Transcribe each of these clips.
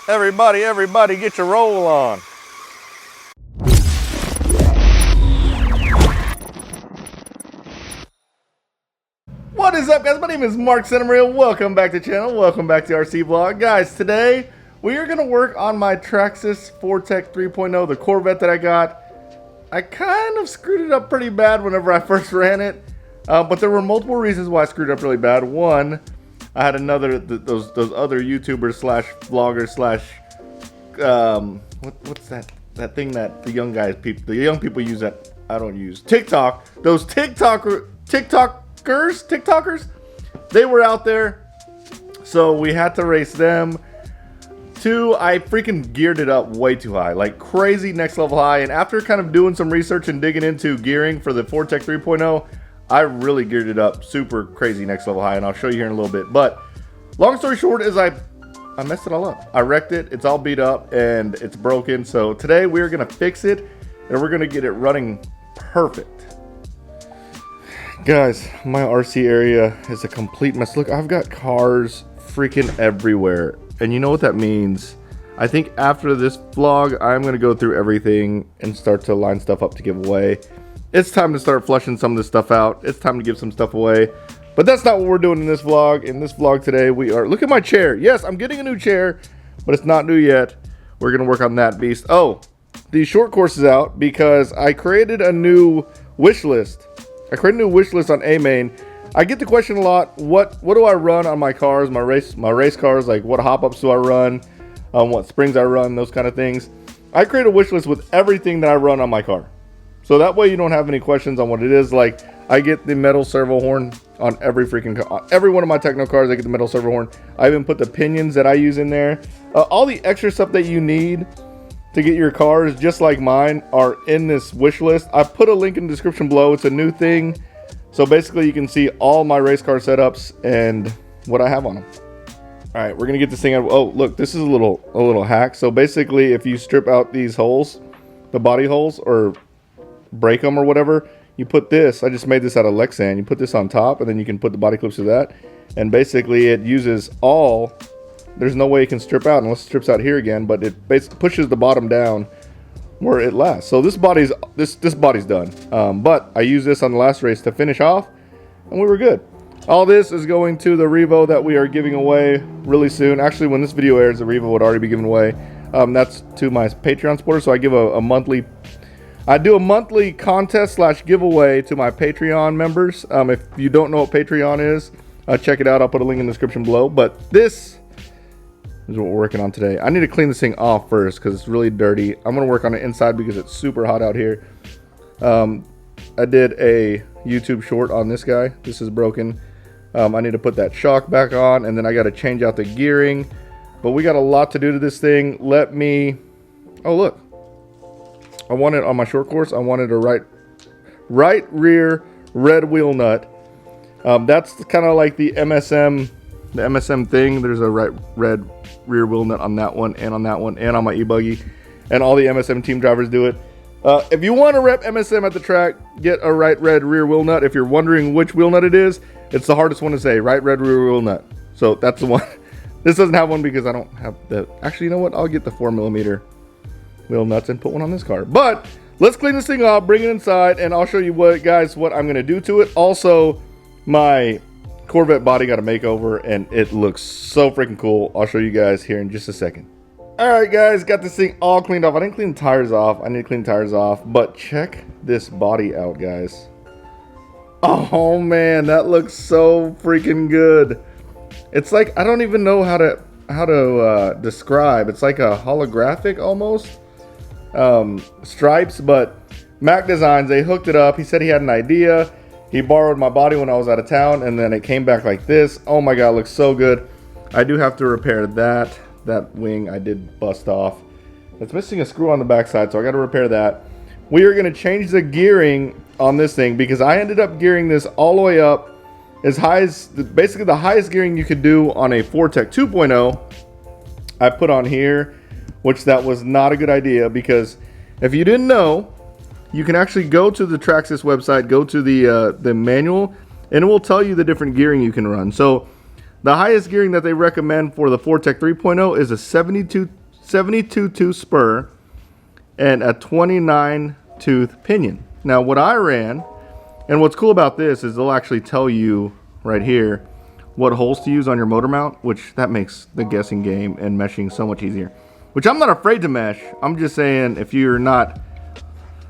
Everybody, get your roll on. What is up, guys? My name is Mark Santamaria. Welcome back to the channel. Welcome back to RC Vlog. Guys, today we are going to work on my Traxxas Fortec 3.0, the Corvette that I got. I kind of screwed it up pretty bad whenever I first ran it, but there were multiple reasons why I screwed it up really bad. One, I had those other YouTubers slash vloggers slash what's that thing that the young people use that I don't use, TikTok. Those TikTokers, they were out there, so we had to race them. Two, I freaking geared it up way too high, like crazy next level high, and after kind of doing some research and digging into gearing for the Fortec 3.0, I really geared it up super crazy next level high, and I'll show you here in a little bit. But long story short is I messed it all up. I wrecked it. It's all beat up and it's broken. So today we're gonna fix it and we're gonna get it running perfect. Guys, my RC area is a complete mess. Look, I've got cars freaking everywhere. And you know what that means? I think after this vlog, I'm gonna go through everything and start to line stuff up to give away. It's time to start flushing some of this stuff out. It's time to give some stuff away. But that's not what we're doing in this vlog. In this vlog today, we are... Look at my chair. Yes, I'm getting a new chair, but it's not new yet. We're going to work on that beast. Oh, the short course is out because I created a new wish list. I created a new wish list on A-Main. I get the question a lot, what do I run on my cars, my race cars? Like, what hop-ups do I run? What springs I run, those kind of things. I create a wish list with everything that I run on my car. So that way you don't have any questions on what it is. Like, I get the metal servo horn on every freaking car. Every one of my techno cars, I get the metal servo horn. I even put the pinions that I use in there. All the extra stuff that you need to get your cars, just like mine, are in this wish list. I put a link in the description below. It's a new thing. So basically you can see all my race car setups and what I have on them. All right, we're gonna get this thing out. Oh, look, this is a little hack. So basically, if you strip out these holes, the body holes, or break them or whatever, you put this, I just made this out of Lexan, you put this on top and then you can put the body clips to that, and basically it uses all, there's no way it can strip out unless it strips out here again, but it basically pushes the bottom down where it lasts. So this body's done, but I used this on the last race to finish off and we were good. All this is going to the Revo that we are giving away really soon. Actually, when this video airs, the Revo would already be given away. That's to my Patreon supporters, so I give I do a monthly contest slash giveaway to my Patreon members. If you don't know what Patreon is, check it out. I'll put a link in the description below. But this is what we're working on today. I need to clean this thing off first because it's really dirty. I'm going to work on it inside because it's super hot out here. I did a YouTube short on this guy. This is broken. I need to put that shock back on, and then I got to change out the gearing. But we got a lot to do to this thing. Oh, look. I wanted on my short course, I wanted a right rear red wheel nut. That's kind of like the MSM thing. There's a red rear wheel nut on that one and on that one and on my e-buggy. And all the MSM team drivers do it. If you want to rep MSM at the track, get a right red rear wheel nut. If you're wondering which wheel nut it is, it's the hardest one to say, right red rear wheel nut. So that's the one. This doesn't have one because I don't have the, actually, you know what? I'll get the 4mm wheel nuts and put one on this car. But let's clean this thing up, bring it inside, and I'll show you what I'm gonna do to it. Also, my Corvette body got a makeover and it looks so freaking cool. I'll show you guys here in just a second. All right, guys, got this thing all cleaned off. I didn't clean the tires off. I need to clean the tires off, but check this body out, guys. Oh man, that looks so freaking good. It's like, I don't even know how to describe. It's like a holographic almost. Stripes, but Mac Designs, they hooked it up. He said he had an idea. He borrowed my body when I was out of town, and then it came back like this. Oh my god, it looks so good. I do have to repair that wing. I did bust off. It's missing a screw on the backside, so I got to repair that. We are going to change the gearing on this thing because I ended up gearing this all the way up as high as basically the highest gearing you could do on a Fortec 2.0. I put on here, which that was not a good idea because if you didn't know, you can actually go to the Traxxas website, go to the manual, and it will tell you the different gearing you can run. So The highest gearing that they recommend for the Fortec 3.0 is a 72 Spur and a 29 tooth Pinion. Now what I ran, and what's cool about this is they'll actually tell you right here what holes to use on your motor mount, which that makes the guessing game and meshing so much easier. Which I'm not afraid to mesh. I'm just saying if you're not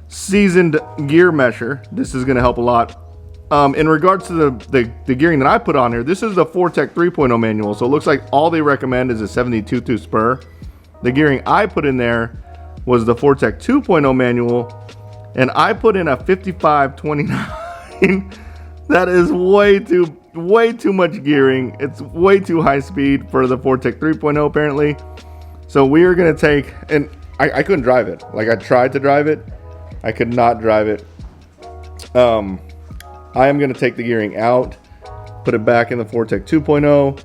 seasoned gear mesher, this is gonna help a lot. In regards to the gearing that I put on here, this is the Fortec 3.0 manual, so it looks like all they recommend is a 72 tooth Spur. The gearing I put in there was the Fortec 2.0 manual, and I put in a 5529. That is way too much gearing. It's way too high speed for the Fortec 3.0 apparently. So we are gonna take, and I couldn't drive it. Like, I tried to drive it, I could not drive it. I am going to take the gearing out, put it back in the Fortec 2.0.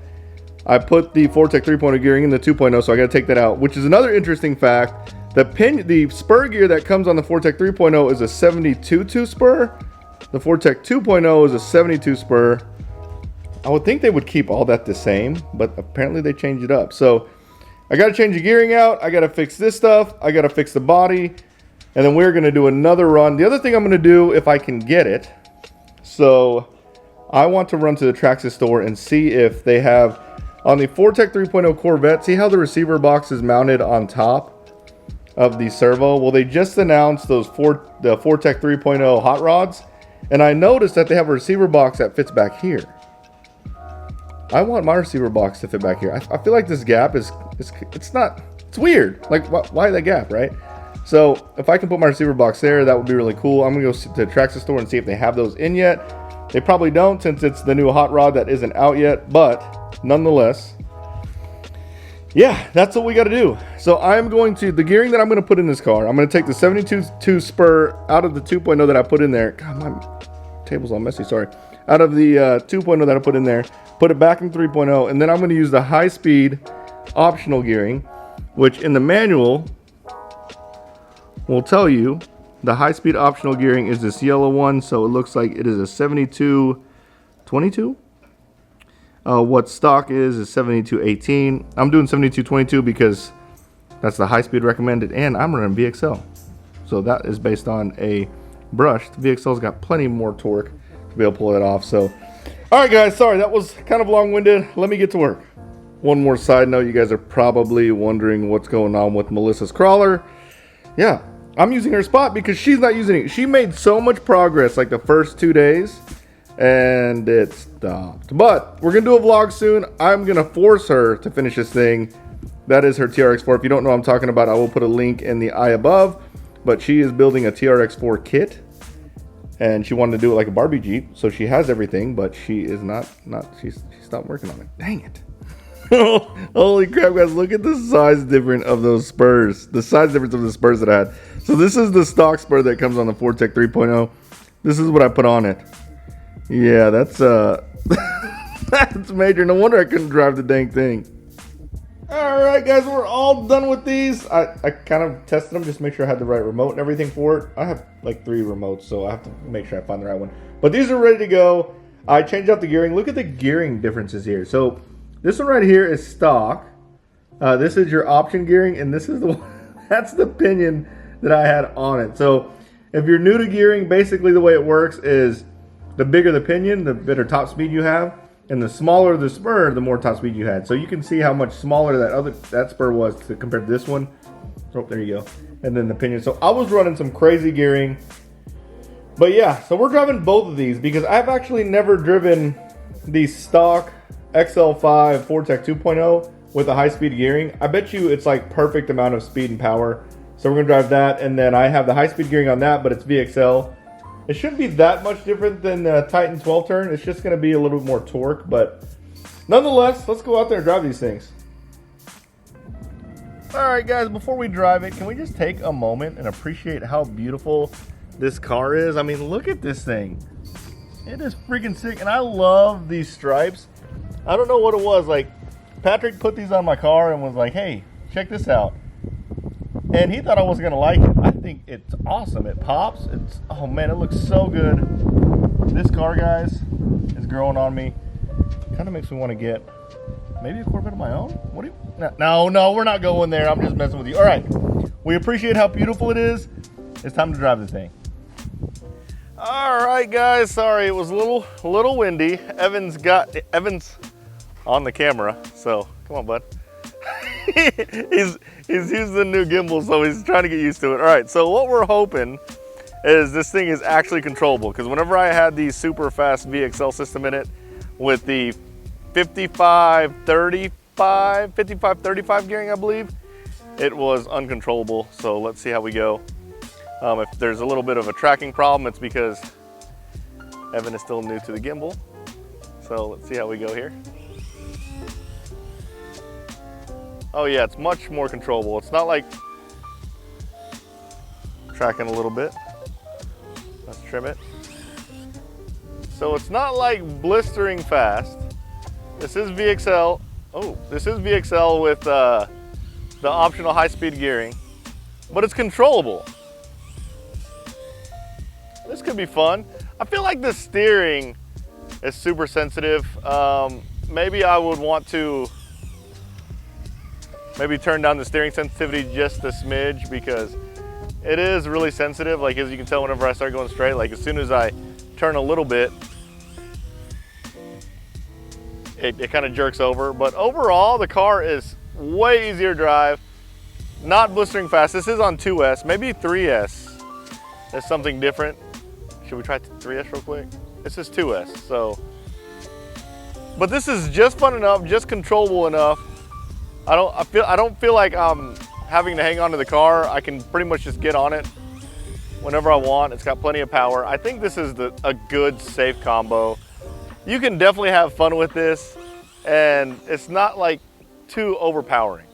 I put the Fortec 3.0 gearing in the 2.0, so I got to take that out, which is another interesting fact. The Spur gear that comes on the Fortec 3.0 is a 72 tooth Spur. The Fortec 2.0 is a 72 Spur. I would think they would keep all that the same, but apparently they changed it up. So I got to change the gearing out. I got to fix this stuff. I got to fix the body. And then we're going to do another run. The other thing I'm going to do, if I can get it, so I want to run to the Traxxas store and see if they have on the Fortec 3.0 Corvette, see how the receiver box is mounted on top of the servo? Well, they just announced the Fortec 3.0 hot rods, and I noticed that they have a receiver box that fits back here. I want my receiver box to fit back here. I feel like this gap it's weird. Like, why that gap, right? So if I can put my receiver box there, that would be really cool. I'm gonna go to the Traxxas store and see if they have those in yet. They probably don't, since it's the new hot rod that isn't out yet, but nonetheless, yeah, that's what we got to do. So I'm going to, the gearing that I'm going to put in this car, I'm going to take the 72 Spur out of the 2.0 that I put in there. God, my table's all messy, sorry. Out of the 2.0 that I put in there, put it back in 3.0, and then I'm going to use the high-speed optional gearing, which in the manual will tell you the high-speed optional gearing is this yellow one, so it looks like it is a 7222. What stock is 7218. I'm doing 7222 because that's the high-speed recommended, and I'm running VXL, so that is based on a brushed. VXL's got plenty more torque to be able to pull that off. So, all right, guys, sorry that was kind of long-winded. Let me get to work. One more side note: you guys are probably wondering what's going on with Melissa's crawler. Yeah. I'm using her spot because she's not using it. She made so much progress like the first 2 days and it stopped. But we're going to do a vlog soon. I'm going to force her to finish this thing. That is her TRX4. If you don't know what I'm talking about, I will put a link in the eye above. But she is building a TRX4 kit and she wanted to do it like a Barbie Jeep. So she has everything, but she is she stopped working on it. Dang it. Holy crap, guys, look at the size difference of those Spurs. The size difference of the Spurs that I had. So this is the stock Spur that comes on the Fortec 3.0. This is what I put on it. Yeah, that's that's major. No wonder I couldn't drive the dang thing. Alright, guys, we're all done with these. I kind of tested them just to make sure I had the right remote and everything for it. I have like 3 remotes, so I have to make sure I find the right one. But these are ready to go. I changed out the gearing. Look at the gearing differences here. So this one right here is stock. This is your option gearing, and this is the one, that's the Pinion that I had on it. So if you're new to gearing, basically the way it works is the bigger the Pinion, the better top speed you have, and the smaller the Spur, the more top speed you had. So you can see how much smaller that Spur was compared to this one. Oh, there you go. And then the Pinion. So I was running some crazy gearing. But yeah, so we're driving both of these because I've actually never driven the stock XL5 Fortec 2.0 with a high-speed gearing. I bet you it's like perfect amount of speed and power. So we're gonna drive that, and then I have the high-speed gearing on that, but it's VXL. It shouldn't be that much different than the Titan 12 turn. It's just gonna be a little bit more torque, but nonetheless, let's go out there and drive these things. All right, guys, before we drive it, can we just take a moment and appreciate how beautiful this car is? I mean, look at this thing. It is freaking sick, and I love these stripes. I don't know what it was, like Patrick put these on my car and was like, hey, check this out. And he thought I wasn't gonna like it. I think it's awesome. It pops. Oh man, it looks so good. This car, guys, is growing on me. Kind of makes me want to get maybe a Corvette of my own. What do you? No, we're not going there. I'm just messing with you. All right, we appreciate how beautiful it is. It's time to drive the thing. All right, guys. Sorry, it was a little windy. Evan's on the camera, so come on, bud. he's used the new gimbal, so he's trying to get used to it. All right, so what we're hoping is this thing is actually controllable, because whenever I had the super fast VXL system in it with the 55-35 gearing, I believe, it was uncontrollable. So let's see how we go. If there's a little bit of a tracking problem, it's because Evan is still new to the gimbal. So let's see how we go here. Oh yeah, it's much more controllable. It's not like tracking a little bit. Let's trim it. So it's not like blistering fast. This is VXL. Oh, this is VXL with the optional high-speed gearing, but it's controllable. This could be fun. I feel like the steering is super sensitive. Maybe I would want to turn down the steering sensitivity just a smidge, because it is really sensitive. Like, as you can tell, whenever I start going straight, like as soon as I turn a little bit, it kind of jerks over. But overall, the car is way easier to drive, not blistering fast. This is on 2S, maybe 3S is something different. Should we try 3S real quick? This is 2S, so. But this is just fun enough, just controllable enough. I don't feel like I'm having to hang on to the car. I can pretty much just get on it whenever I want. It's got plenty of power. I think this is a good, safe combo. You can definitely have fun with this, and it's not like too overpowering.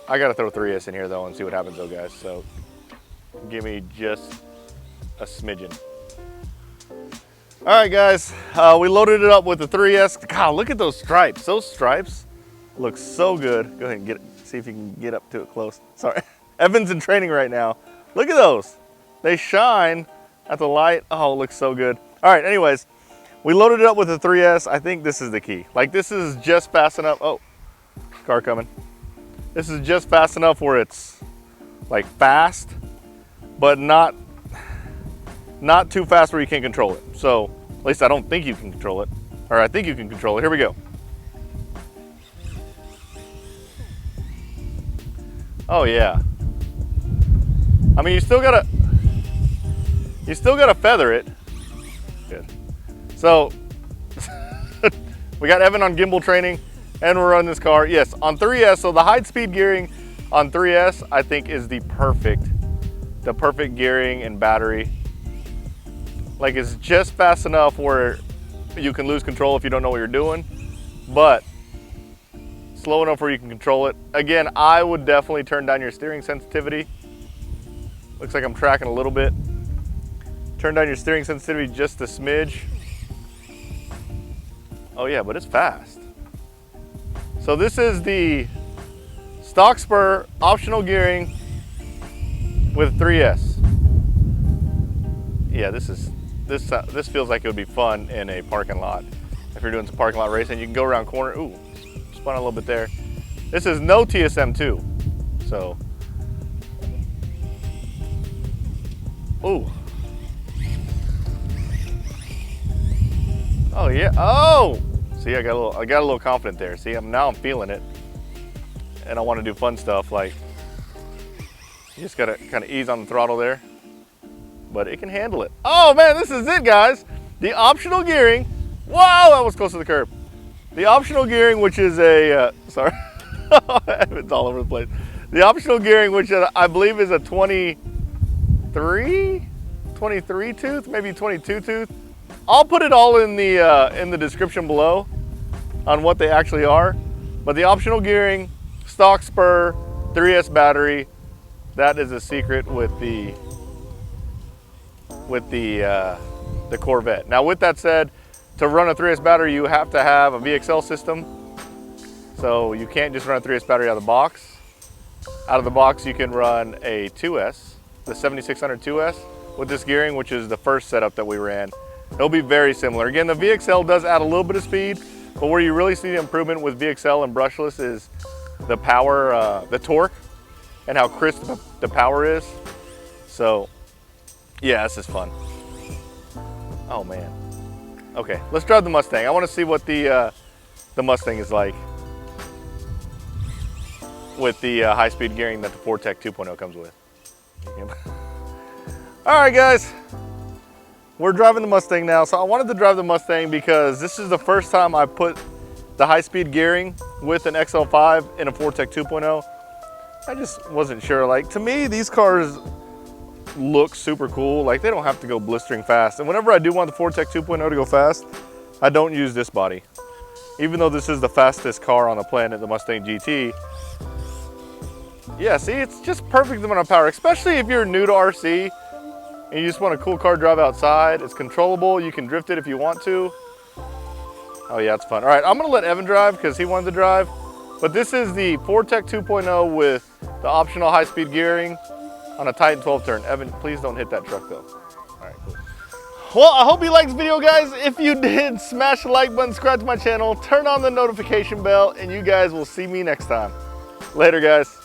I gotta throw 3S in here though and see what happens though, guys. So give me just a smidgen. All right, guys, we loaded it up with the 3S. God, look at those stripes. Those stripes look so good. Go ahead and see if you can get up to it close. Sorry, Evan's in training right now. Look at those. They shine at the light. Oh, it looks so good. All right, anyways, we loaded it up with the 3S. I think this is the key. Like, this is just fast enough. Oh, car coming. This is just fast enough where it's like fast, but not too fast where you can't control it. So at least I don't think you can control it. Or I think you can control it. Here we go. Oh yeah. I mean, you still gotta feather it. Good. So we got Evan on gimbal training, and we're running this car. Yes, on 3S. So the high speed gearing on 3S, I think, is the perfect gearing and battery. Like, it's just fast enough where you can lose control if you don't know what you're doing, but slow enough where you can control it. Again, I would definitely turn down your steering sensitivity. Looks like I'm tracking a little bit. Turn down your steering sensitivity just a smidge. Oh yeah, but it's fast. So this is the stock Spur optional gearing with 3S. Yeah, this feels like it would be fun in a parking lot. If you're doing some parking lot racing, you can go around corner. Ooh, spun a little bit there. This is no TSM2, so. Ooh. Oh yeah. Oh. See, I got a little confident there. See, now I'm feeling it, and I want to do fun stuff like. You just gotta kind of ease on the throttle there, but it can handle it. Oh man, this is it, guys. The optional gearing. Wow, that was close to the curb. The optional gearing, which is a, sorry, it's all over the place. The optional gearing, which I believe is a 23 tooth, maybe 22 tooth. I'll put it all in the description below on what they actually are. But the optional gearing, stock Spur, 3S battery, that is a secret with the Corvette. Now, with that said, to run a 3S battery, you have to have a VXL system. So you can't just run a 3S battery out of the box. Out of the box, you can run a 2S, the 7600 2S with this gearing, which is the first setup that we ran. It'll be very similar. Again, the VXL does add a little bit of speed, but where you really see the improvement with VXL and brushless is the power, the torque, and how crisp the power is. So, yeah, this is fun. Oh man. Okay, let's drive the Mustang. I want to see what the Mustang is like with the high-speed gearing that the Fortec 2.0 comes with. All right, guys. We're driving the Mustang now. So I wanted to drive the Mustang because this is the first time I put the high-speed gearing with an XL5 in a Fortec 2.0. I just wasn't sure. Like, to me, these cars look super cool. Like, they don't have to go blistering fast. And whenever I do want the Fortec 2.0 to go fast, I don't use this body. Even though this is the fastest car on the planet, the Mustang GT. Yeah, see, it's just perfect amount of power, especially if you're new to RC and you just want a cool car to drive outside. It's controllable. You can drift it if you want to. Oh yeah, it's fun. All right, I'm gonna let Evan drive because he wanted to drive. But this is the Fortec 2.0 with the optional high-speed gearing on a Titan 12 turn. Evan, please don't hit that truck though. All right, cool. Well, I hope you liked this video, guys. If you did, smash the like button, subscribe to my channel, turn on the notification bell, and you guys will see me next time. Later, guys.